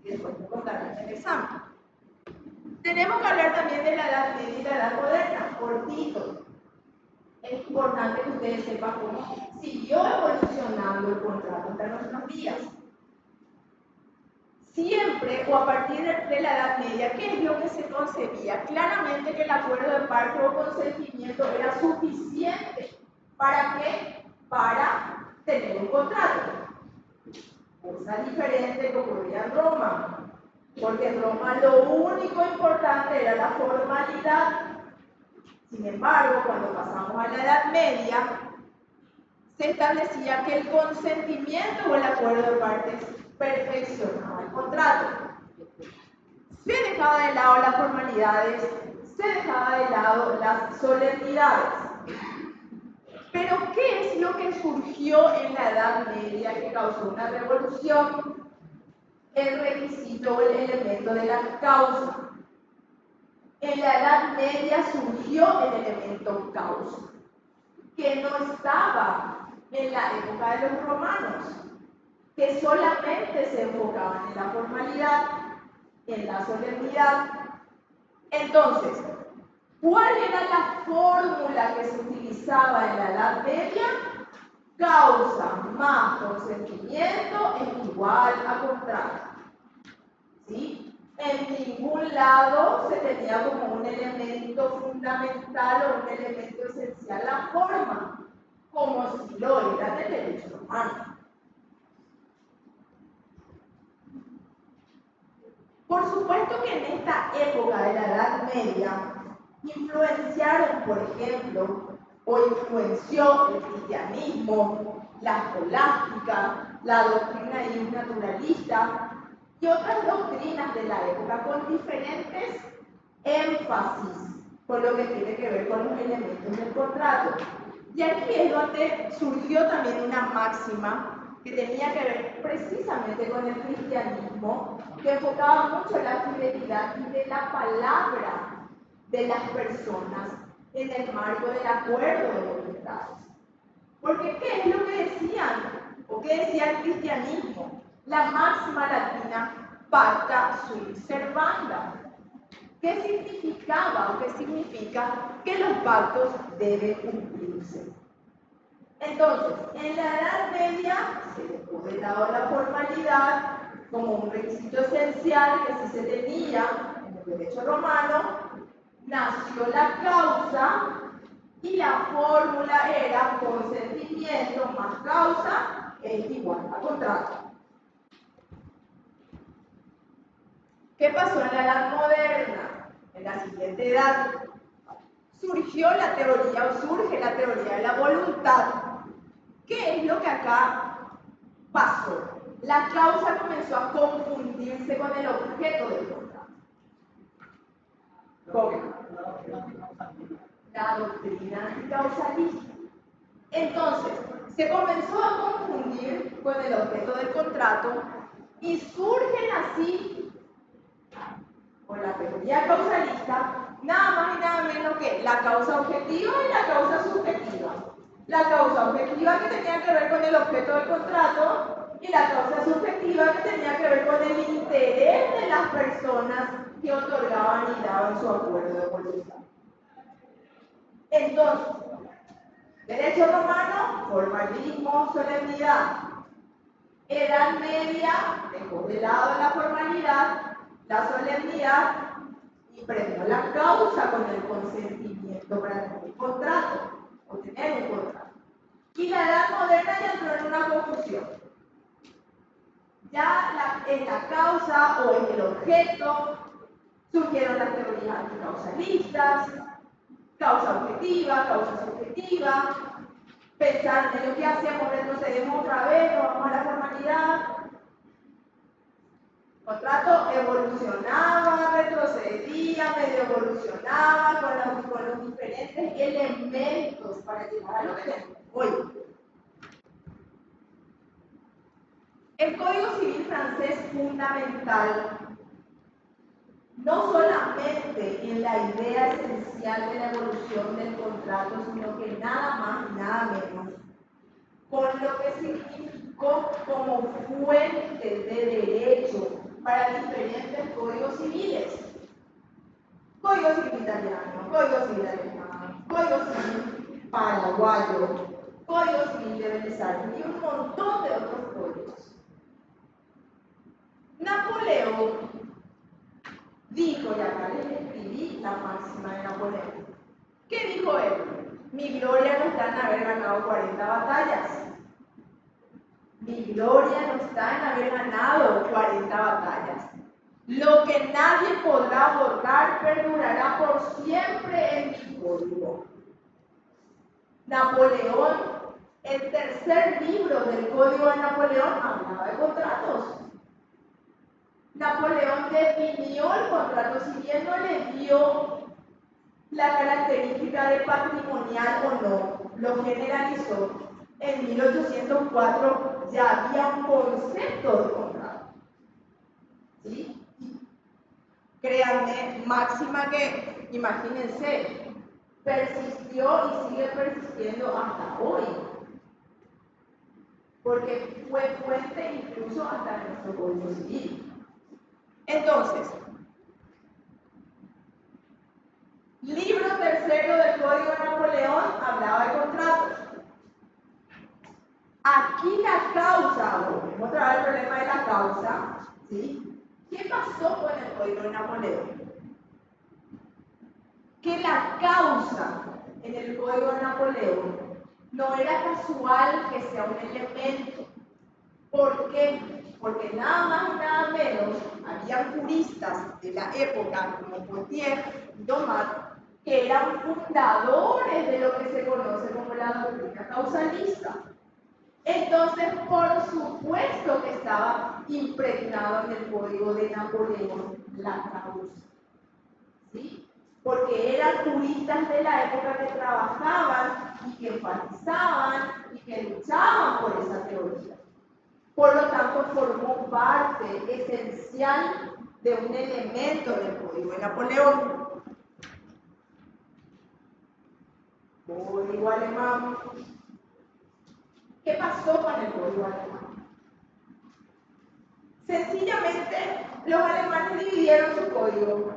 y después me contarán en el examen. Tenemos que hablar también de la Edad Media y la Edad Moderna, cortito. Es importante que ustedes sepan cómo siguió evolucionando el contrato hasta nuestros días. Siempre, o a partir de la Edad Media, ¿qué es lo que se concebía? Claramente que el acuerdo de parte o consentimiento era suficiente. ¿Para qué? Para tener un contrato. Cosa diferente que ocurría en Roma. Porque en Roma lo único importante era la formalidad. Sin embargo, cuando pasamos a la Edad Media, se establecía que el consentimiento o el acuerdo de partes perfeccionaba el contrato. Se dejaba de lado las formalidades, se dejaba de lado las solemnidades. Pero, ¿qué es lo que surgió en la Edad Media que causó una revolución? El requisito o el elemento de la causa. En la Edad Media surgió el elemento causa, que no estaba en la época de los romanos, que solamente se enfocaban en la formalidad, en la solemnidad. Entonces, ¿cuál era la fórmula que se utilizaba en la Edad Media? Causa más consentimiento es igual a contrato. ¿Sí? En ningún lado se tenía como un elemento fundamental o un elemento esencial la forma, como si lo era en el derecho romano. Por supuesto que en esta época de la Edad Media influenciaron, por ejemplo, o influenció el cristianismo, la escolástica, la doctrina naturalista y otras doctrinas de la época con diferentes énfasis con lo que tiene que ver con los elementos del contrato. Y aquí es donde surgió también una máxima que tenía que ver precisamente con el cristianismo, que enfocaba mucho la fidelidad de la palabra de las personas en el marco del acuerdo de voluntades. Porque ¿qué es lo que decían? ¿O qué decía el cristianismo? La máxima latina, pacta sunt servanda. ¿Qué significaba o qué significa que los pactos deben cumplirse? Entonces, en la Edad Media se dejó de lado la formalidad como un requisito esencial que sí se tenía en el derecho romano, nació la causa y la fórmula era consentimiento más causa es igual a contrato. ¿Qué pasó en la Edad Moderna? En la siguiente edad surge la teoría de la voluntad. ¿Qué es lo que acá pasó? La causa comenzó a confundirse con el objeto del contrato. ¿Cómo? La doctrina anticausalista. Entonces, se comenzó a confundir con el objeto del contrato y surgen así, con la teoría causalista, nada más y nada menos que la causa objetiva y la causa subjetiva. La causa objetiva que tenía que ver con el objeto del contrato y la causa subjetiva que tenía que ver con el interés de las personas que otorgaban y daban su acuerdo de voluntad. Entonces, derecho romano, formalismo, solemnidad. Edad media, dejó de lado la formalidad, la solemnidad y premió la causa con el consentimiento para tener un contrato o tener un contrato. Y la edad moderna ya entró en una confusión. Ya en la causa o en el objeto surgieron las teorías anticausalistas, causa objetiva, causa subjetiva. Pensar en lo que hacemos, retrocedemos otra vez, nos vamos a la formalidad. El contrato evolucionaba, retrocedía, medio evolucionaba con los diferentes elementos para llegar a lo que tenemos hoy. El Código Civil francés fundamental, no solamente en la idea esencial de la evolución del contrato, sino que nada más y nada menos, con lo que significó como fuente de derecho para diferentes códigos civiles. Código Civil italiano, Código Civil alemán, Código Civil paraguayo, Código Civil de Belisario y un montón de otros códigos. Napoleón dijo, y acá les escribí la máxima de Napoleón. ¿Qué dijo él? Mi gloria no está en haber ganado 40 batallas. Mi gloria no está en haber ganado 40 batallas. Lo que nadie podrá borrar perdurará por siempre en mi código. Napoleón, el tercer libro del Código de Napoleón, hablaba de contratos. Napoleón definió el contrato, si bien no le dio la característica de patrimonial o no, lo generalizó. En 1804 ya había un concepto de contrato. ¿Sí? Créanme, máxima que, imagínense, persistió y sigue persistiendo hasta hoy. Porque fue fuente incluso hasta de nuestro Código Civil. Entonces, libro tercero del Código de Napoleón hablaba de contratos. Aquí la causa, volvemos otra vez al problema de la causa, ¿sí? ¿Qué pasó con el Código de Napoleón? Que la causa en el Código de Napoleón no era casual que sea un elemento. ¿Por qué? Porque nada más y nada menos habían juristas de la época como Poitier y Domat que eran fundadores de lo que se conoce como la doctrina causalista. Entonces, por supuesto que estaba impregnado en el Código de Napoleón la causa. ¿Sí? Porque eran juristas de la época que trabajaban y que enfatizaban y que luchaban por esa teoría. Por lo tanto, formó parte esencial de un elemento del Código de Napoleón. Código alemán. ¿Qué pasó con el Código alemán? Sencillamente, los alemanes dividieron su código.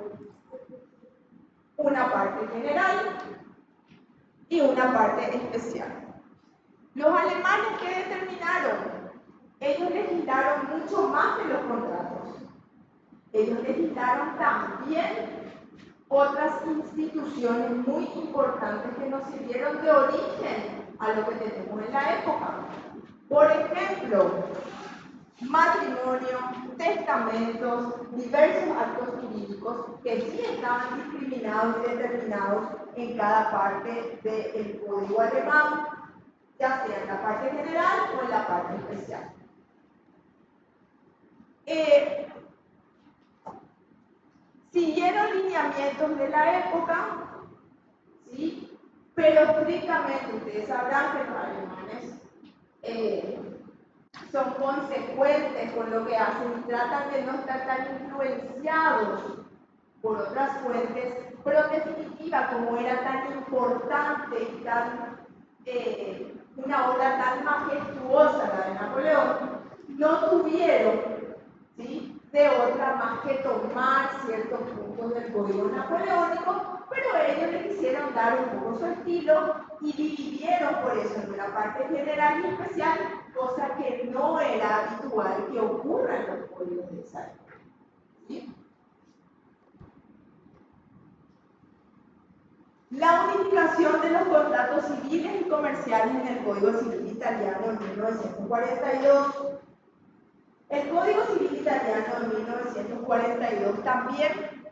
Una parte general y una parte especial. Los alemanes, ¿qué determinaron? Ellos legislaron mucho más que los contratos. Ellos legislaron también otras instituciones muy importantes que nos sirvieron de origen a lo que tenemos en la época. Por ejemplo, matrimonio, testamentos, diversos actos jurídicos que sí estaban discriminados y determinados en cada parte del código alemán, ya sea en la parte general o en la parte especial. Siguieron lineamientos de la época, ¿sí? Pero estrictamente ustedes sabrán que los alemanes son consecuentes con lo que hacen y tratan de no estar tan influenciados por otras fuentes, pero en definitiva, como era tan importante y tan, una obra tan majestuosa la de Napoleón, no tuvieron, ¿sí?, de otra más que tomar ciertos puntos del código napoleónico, pero ellos le quisieron dar un poco su estilo y dividieron por eso en una parte general y especial, cosa que no era habitual que ocurra en los códigos de esa época, ¿sí? La unificación de los contratos civiles y comerciales en el Código Civil Italiano en 1942. El Código Civil Italiano de 1942 también,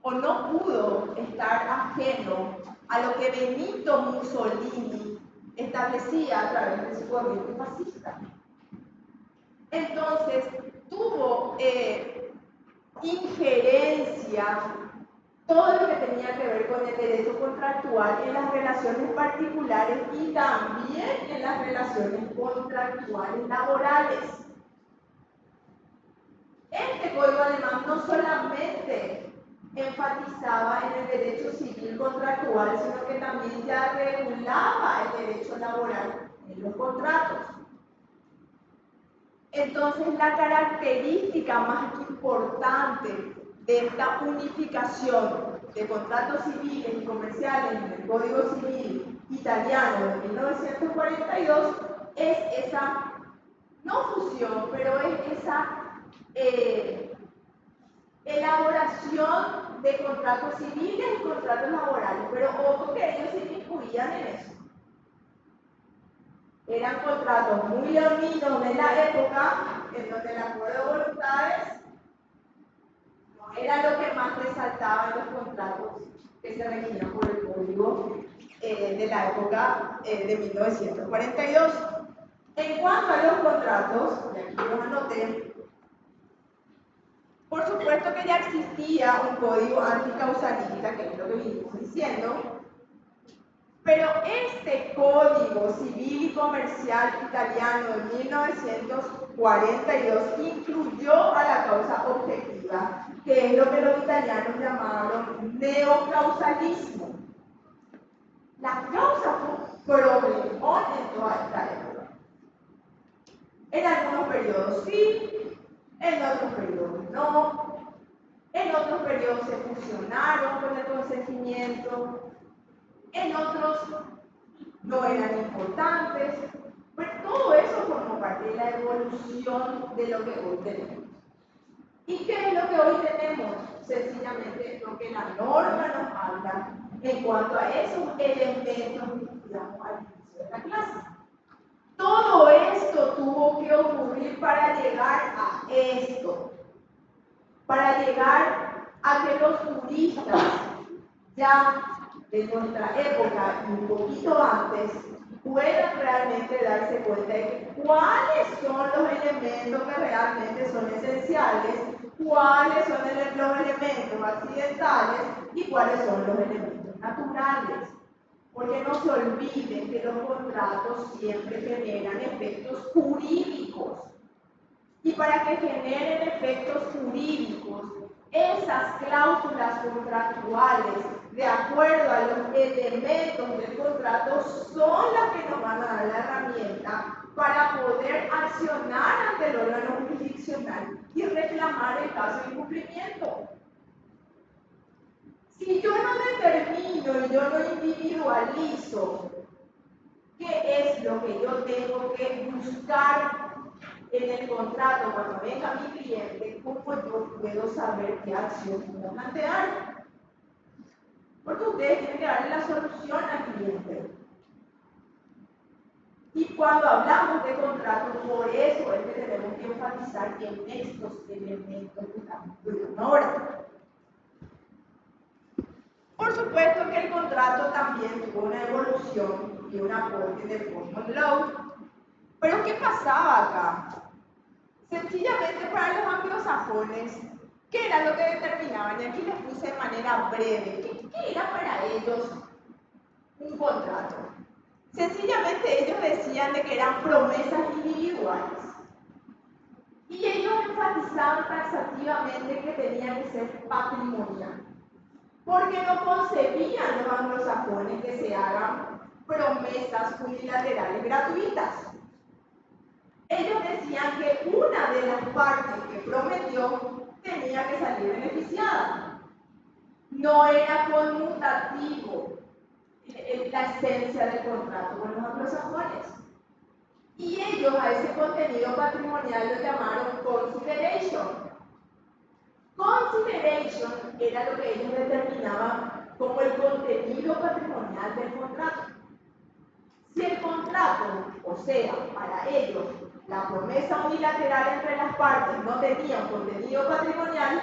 o no pudo estar ajeno a lo que Benito Mussolini establecía a través de su corriente fascista. Entonces, tuvo injerencia todo lo que tenía que ver con el derecho contractual en las relaciones particulares y también en las relaciones contractuales laborales. Este código alemán no solamente enfatizaba en el derecho civil contractual, sino que también ya regulaba el derecho laboral en los contratos. Entonces, la característica más importante de esta unificación de contratos civiles y comerciales en el Código Civil Italiano de 1942 es esa, no fusión, pero es esa elaboración de contratos civiles y contratos laborales, pero ojo que ellos se incluían en eso. Eran contratos muy leoninos de la época, en donde el acuerdo de voluntades no era lo que más resaltaba en los contratos que se regían por el código de la época de 1942. En cuanto a los contratos, y aquí los anoté, por supuesto que ya existía un código anticausalista, que es lo que venimos diciendo, pero este Código Civil y Comercial Italiano de 1942 incluyó a la causa objetiva, que es lo que los italianos llamaron neocausalismo. La causa fue un problemón en toda esta época. En algunos periodos sí, en otros periodos no. En otros periodos se fusionaron con el consentimiento, en otros no eran importantes, pero todo eso formó parte de la evolución de lo que hoy tenemos. ¿Y qué es lo que hoy tenemos? Sencillamente lo que la norma nos habla en cuanto a esos elementos que estudiamos al inicio de la clase. Todo esto tuvo que ocurrir para llegar a esto, para llegar a que los juristas ya de nuestra época y un poquito antes puedan realmente darse cuenta de que cuáles son los elementos que realmente son esenciales, cuáles son los elementos accidentales y cuáles son los elementos naturales. Porque no se olviden que los contratos siempre generan efectos jurídicos. Y para que generen efectos jurídicos, esas cláusulas contractuales, de acuerdo a los elementos del contrato, son las que nos van a dar la herramienta para poder accionar ante el órgano jurisdiccional y reclamar el caso de incumplimiento. Si yo no determino y yo no individualizo qué es lo que yo tengo que buscar en el contrato cuando venga mi cliente, ¿cómo yo puedo saber qué acción puedo plantear? Porque ustedes tienen que darle la solución al cliente. Y cuando hablamos de contrato, por eso es que tenemos que enfatizar en estos elementos que estamos estudiando ahora. Por supuesto que el contrato también tuvo una evolución y un aporte del common law. Pero ¿qué pasaba acá? Sencillamente para los anglosajones, ¿qué era lo que determinaban? Y aquí les puse de manera breve. ¿Qué era para ellos un contrato? Sencillamente ellos decían de que eran promesas individuales. Y ellos enfatizaban taxativamente que tenía que ser patrimonial. Porque no concebían los anglosajones que se hagan promesas unilaterales gratuitas. Ellos decían que una de las partes que prometió tenía que salir beneficiada. No era conmutativo la esencia del contrato con los anglosajones. Y ellos a ese contenido patrimonial lo llamaron consideration. Consideration era lo que ellos determinaban como el contenido patrimonial del contrato. Si el contrato, o sea, para ellos, la promesa unilateral entre las partes no tenía un contenido patrimonial,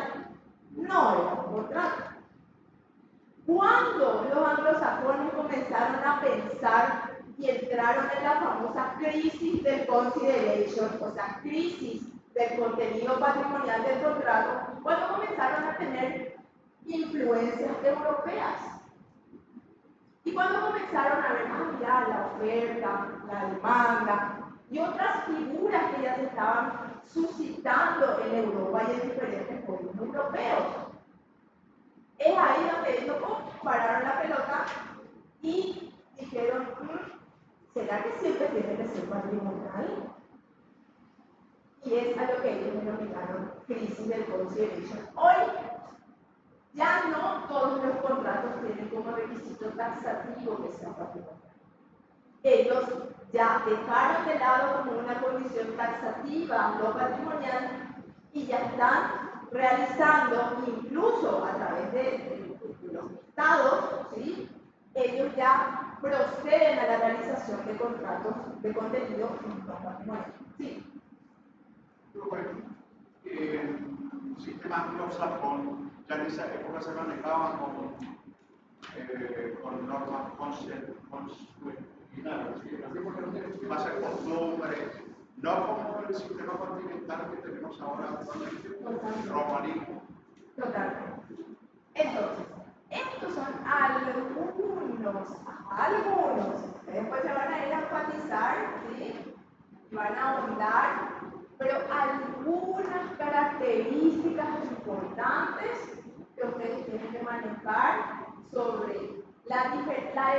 no era un contrato. Cuando los anglosajones comenzaron a pensar y entraron en la famosa crisis del consideration, o sea, crisis del contenido patrimonial del contrato, cuando comenzaron a tener influencias europeas. Y cuando comenzaron a ver ya la oferta, la demanda y otras figuras que ya se estaban suscitando en Europa y en diferentes pueblos europeos. Es ahí donde ellos pararon la pelota y dijeron, ¿será que siempre tiene que ser patrimonial? Y es a lo que ellos denominaron crisis del consideration. Hoy ya no todos los contratos tienen como requisito taxativo que sea patrimonial. Ellos ya dejaron de lado como una condición taxativa lo patrimonial y ya están realizando, incluso a través de los estados, ¿sí? Ellos ya proceden a la realización de contratos de contenido no patrimonial. ¿Sí? Bueno, el sistema anglosajón ya en esa época se manejaba con normas consuetudinarias, base de costumbres, no como el sistema continental que tenemos ahora actualmente, el romanismo. Totalmente. Entonces, estos son algunos, después se van a ir a enfatizar, ¿sí? Y van a ahondar, pero algunas características importantes que ustedes tienen que manejar sobre la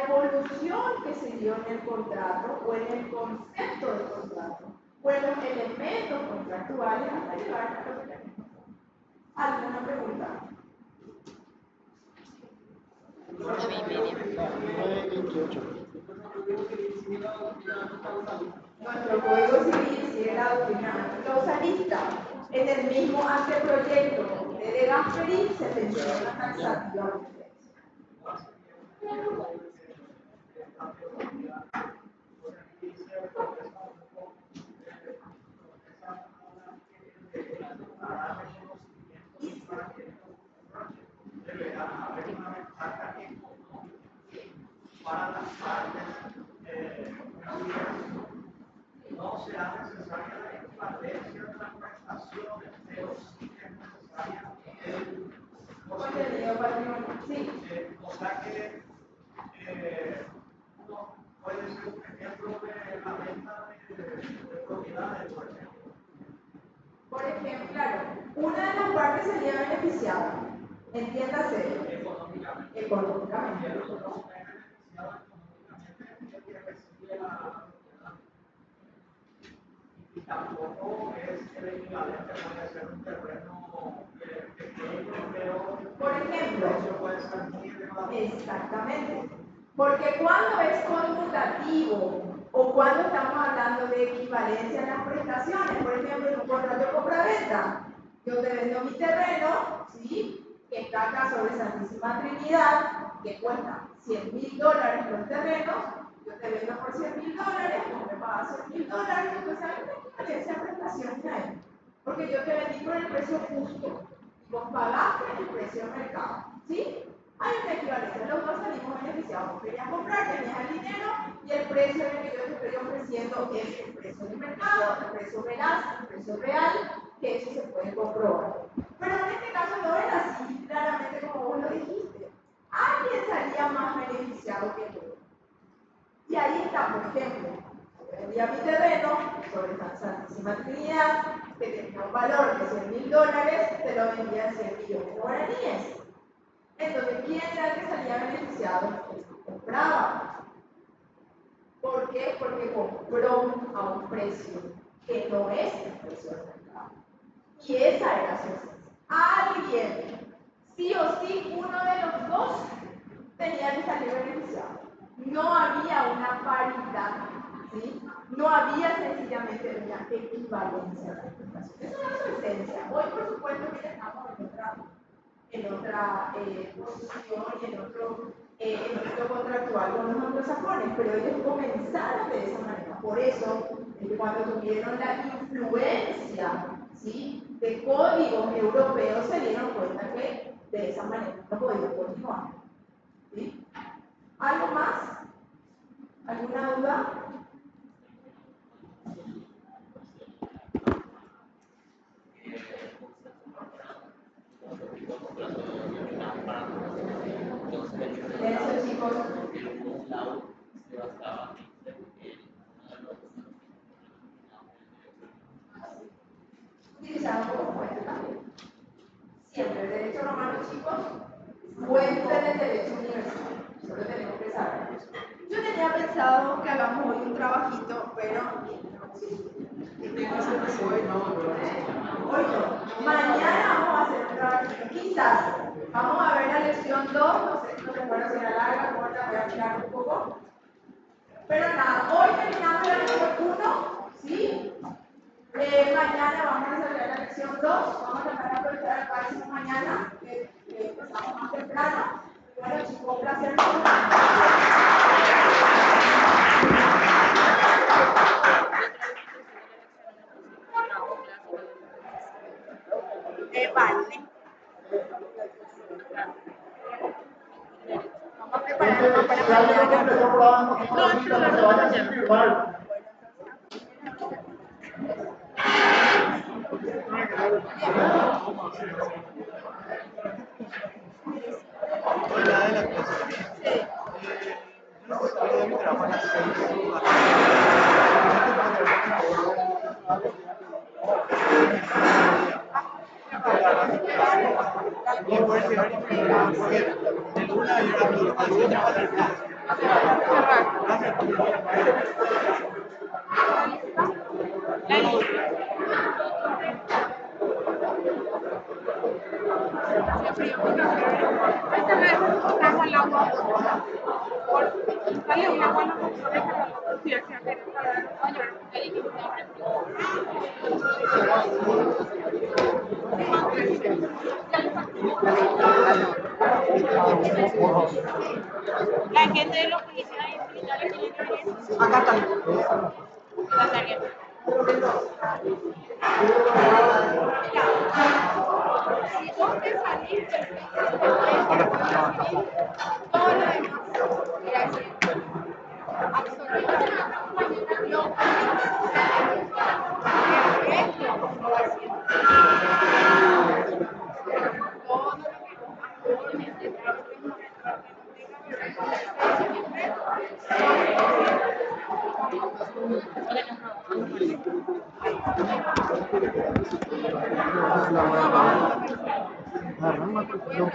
evolución que se dio en el contrato o en el concepto del contrato o en los elementos contractuales hasta llegar a lo que tenemos. ¿Alguna pregunta? 9:28. Nuestro Código Civil sigue la doctrina clausalista. En el mismo anteproyecto de Gasperi se menciona taxativamente. Para las partes no será necesaria la equivalencia de las prestaciones, pero sí es necesaria el Contenido patrimonial. Sí. o sea que uno puede ser un ejemplo de la venta de propiedades, por ejemplo. Por ejemplo, claro, una de las partes sería beneficiada, entiéndase, económicamente. Y tampoco es el equivalente, puede ser un terreno pequeño, pero Por ejemplo, el precio puede ser muy elevado. exactamente, porque cuando es conmutativo o cuando estamos hablando de equivalencia en las prestaciones, por ejemplo, en un contrato de compra-venta, yo te vendo mi terreno, ¿sí? Que está acá sobre Santísima Trinidad, que cuesta $100,000 los terrenos, yo te vendo por $100,000, vos me a $100,000, entonces hay una equivalencia de prestaciones ahí. Porque yo te vendí por el precio justo y vos pagaste el precio de mercado. ¿Sí? Hay una equivalencia, los dos salimos beneficiados. Vos querías comprar, tenías el dinero y el precio en el que yo te estoy ofreciendo es el precio de mercado, el precio veraz, el precio real, que eso se puede comprobar. Pero en este caso no era así, claramente como vos lo dijiste. Alguien salía más beneficiado que tú. Y ahí está, por ejemplo, vendía mi terreno sobre esta Santísima Trinidad, que tenía un valor de $100,000, te lo vendía en 100 millones de guaraníes. Entonces, ¿quién era el que salía beneficiado? El que compraba. ¿Por qué? Porque compró a un precio que no es el precio del mercado. Y esa era su esencia. Alguien, sí o sí, uno de los dos tenía que salir beneficiado. No había una paridad, ¿sí? No había sencillamente una equivalencia de prestación. Esa era su esencia. Hoy, por supuesto, que ya estamos en otra posición y en otro contractual con los anglosajones, pero ellos comenzaron de esa manera. Por eso, cuando tuvieron la influencia, ¿sí?, de códigos europeos, se dieron cuenta que de esa manera no podían continuar. ¿Sí? ¿Algo más? ¿Alguna duda? Eso, chicos. Utilizamos como fuente también. Siempre el derecho romano, chicos, fuente del derecho universal. Solo tenemos que saber eso. Yo tenía pensado que hagamos hoy un trabajito, pero hoy no. Mañana vamos a hacer un trabajito. Quizás vamos a ver la lección 2, no sé si recuerdo si era larga, corta, voy a mirar un poco. Pero nada, hoy terminamos la lección 1, ¿sí? Mañana vamos a desarrollar la lección 2, vamos a tratar de aprovechar el máximo mañana, que empezamos más temprano. Bueno, chicos, un placer. Vale. Vamos a prepararnos para mañana. Una de las cosas, yo no salgo de mi trabajo a las 6. Y por eso porque el una de las turmas ya va a dar clase. La gente de los policías y militares tiene que venir. Acá está. Natalia. Si vos te salís del principio todo lo demás irá siendo absolutamente lo el resto no va siendo todo lo que vos aportes de La